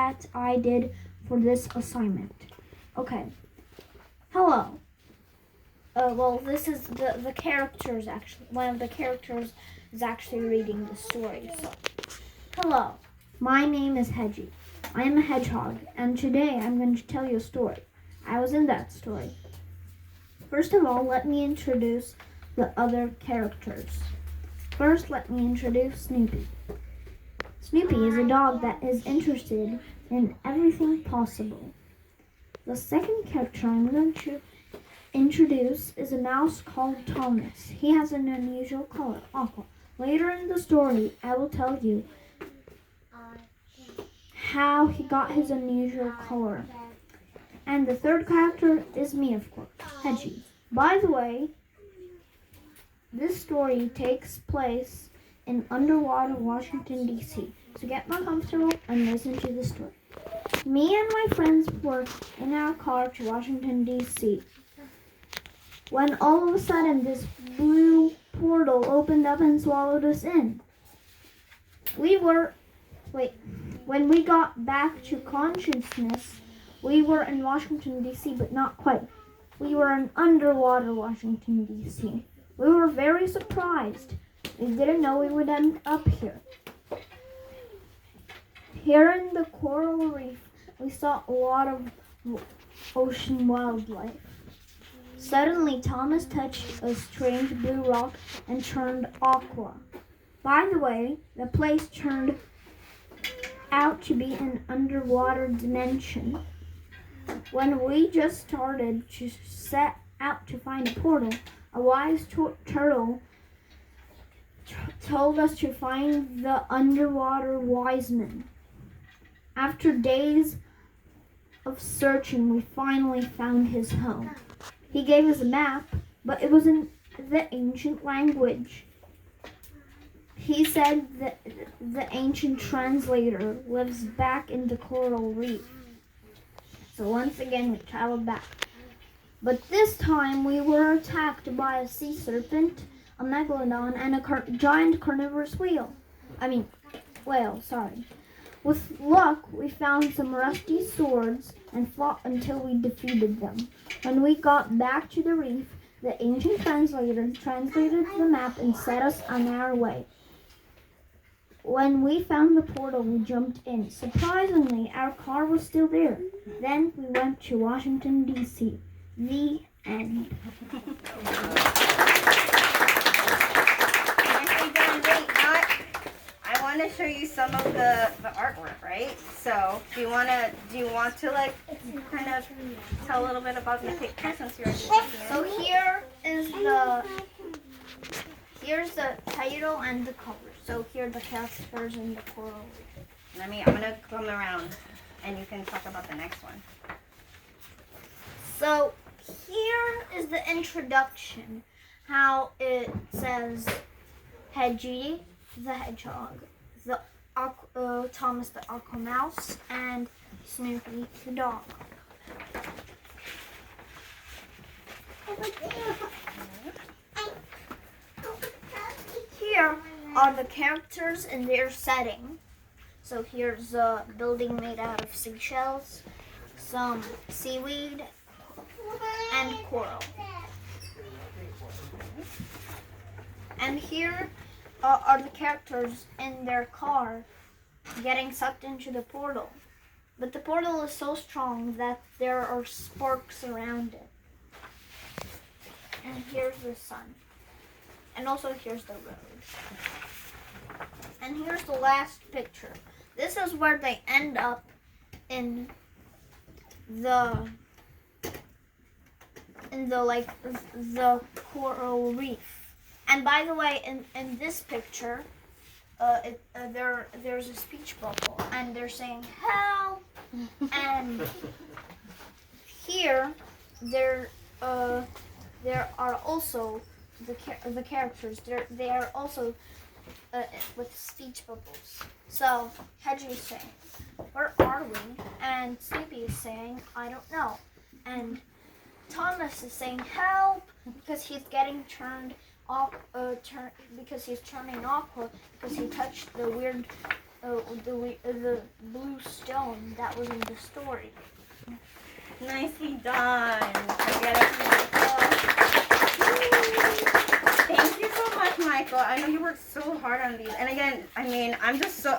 that I did for this assignment. Okay. Hello. Well, this is the characters actually. One of the characters is actually reading the story. So, hello. My name is Hedgie. I am a hedgehog, and today I'm going to tell you a story. I was in that story. First of all, let me introduce the other characters. First, let me introduce Snoopy. Snoopy is a dog that is interested in everything possible. The second character I'm going to introduce is a mouse called Thomas. He has an unusual color, aqua. Later in the story, I will tell you how he got his unusual color. And the third character is me, of course, Hedgie. By the way, this story takes place in underwater Washington, D.C. So get more comfortable and listen to the story. Me and my friends were in our car to Washington, D.C. when all of a sudden this blue portal opened up and swallowed us in. When we got back to consciousness, we were in Washington, D.C., but not quite. We were in underwater Washington, D.C. We were very surprised. We didn't know we would end up here. Here in the coral reef, we saw a lot of ocean wildlife. Suddenly, Thomas touched a strange blue rock and turned aqua. By the way, the place turned out to be an underwater dimension. When we just started to set out to find a portal, a wise turtle told us to find the underwater wise men. After days of searching, we finally found his home. He gave us a map, but it was in the ancient language. He said that the ancient translator lives back in the coral reef. So once again, we traveled back. But this time, we were attacked by a sea serpent, a megalodon, and a giant carnivorous whale. Sorry. With luck, we found some rusty swords and fought until we defeated them. When we got back to the reef, the ancient translator translated the map and set us on our way. When we found the portal, we jumped in. Surprisingly, our car was still there. Then we went to Washington, D.C. The end. I want to show you some of the artwork, right? So, do you want to like kind of tell a little bit about the picture since you're here? So here's the title and the cover. So here are the characters in the coral reef. I'm gonna come around and you can talk about the next one. So here is the introduction. How it says Hedgie the hedgehog, the Thomas the aqua mouse, and Snoopy the dog. Here are the characters in their setting. So here's a building made out of seashells, some seaweed, and coral. And here are the characters in their car getting sucked into the portal. But the portal is so strong that there are sparks around it. And here's the sun. And also here's the road. And here's the last picture. This is where they end up in the coral reef. And by the way, in this picture, there's a speech bubble, and they're saying help. And here, there are also the characters. They are also with speech bubbles. So Hedgie is saying, "Where are we?" And Snoopy is saying, "I don't know." And Thomas is saying, "Help!" because he's getting turned off. Because he's turning aqua because he touched the weird the blue stone that was in the story. Nicely done. I get it, Michael. Thank you so much, Michael. I know you worked so hard on these. And again, I mean, I'm just so